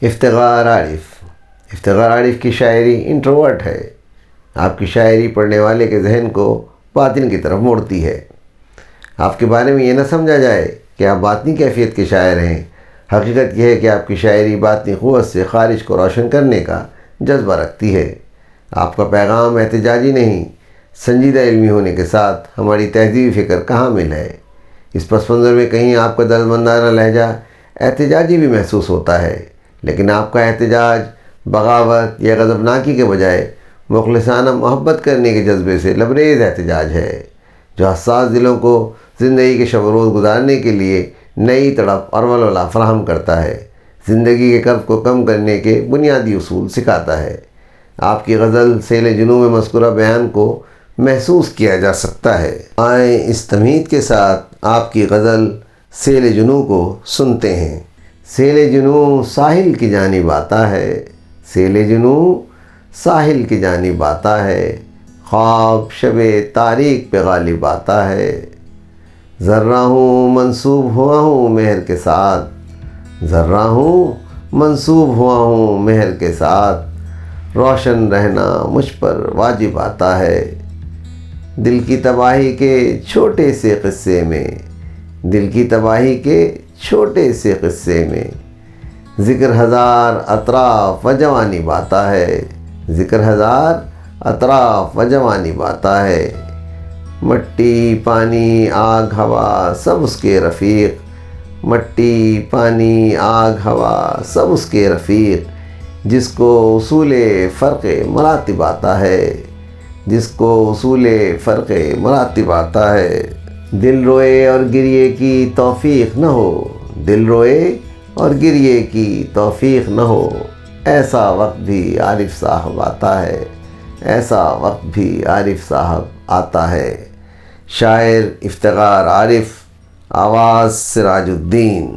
افتخار عارف کی شاعری انٹروورٹ ہے۔ آپ کی شاعری پڑھنے والے کے ذہن کو باطن کی طرف موڑتی ہے۔ آپ کے بارے میں یہ نہ سمجھا جائے کہ آپ باطنی کیفیت کے شاعر ہیں۔ حقیقت یہ ہے کہ آپ کی شاعری باطنی قوت سے خارج کو روشن کرنے کا جذبہ رکھتی ہے۔ آپ کا پیغام احتجاجی نہیں، سنجیدہ علمی ہونے کے ساتھ ہماری تہذیبی فکر کا حامل ہے۔ اس پس منظر میں کہیں آپ کا دلمندانہ لہجہ احتجاجی بھی محسوس ہوتا ہے، لیکن آپ کا احتجاج بغاوت یا غضبناکی کے بجائے مخلصانہ محبت کرنے کے جذبے سے لبریز احتجاج ہے، جو حساس دلوں کو زندگی کے شب و روز گزارنے کے لیے نئی تڑپ اور ولولہ فراہم کرتا ہے، زندگی کے کرب کو کم کرنے کے بنیادی اصول سکھاتا ہے۔ آپ کی غزل سیل جنوں میں مذکورہ بیان کو محسوس کیا جا سکتا ہے۔ آئیں اس تمہید کے ساتھ آپ کی غزل سیل جنوں کو سنتے ہیں۔ سیل جنوں ساحل کی جانب آتا ہے، سیل جنوں ساحل کی جانب آتا ہے، خواب شب تاریک پہ غالب آتا ہے۔ ذرہ ہوں منسوب ہوا ہوں مہر کے ساتھ، ذرہ ہوں منسوب ہوا ہوں مہر کے ساتھ، روشن رہنا مجھ پر واجب آتا ہے۔ دل کی تباہی کے چھوٹے سے قصے میں، دل کی تباہی کے چھوٹے سے قصے میں، ذکر ہزار اطراف و جوانب آتا ہے، ذکر ہزار اطراف و جوانب آتا ہے۔ مٹی پانی آگ ہوا سب اس کے رفیق، مٹی پانی آگ ہوا سب اس کے رفیق، جس کو اصول فرق مراتب آتا ہے، جس کو اصول فرق مراتب آتا ہے۔ دل روئے اور گریے کی توفیق نہ ہو، دل روئے اور گریے کی توفیق نہ ہو، ایسا وقت بھی عارف صاحب آتا ہے، ایسا وقت بھی عارف صاحب آتا ہے۔ شاعر افتخار عارف، آواز سراج الدین۔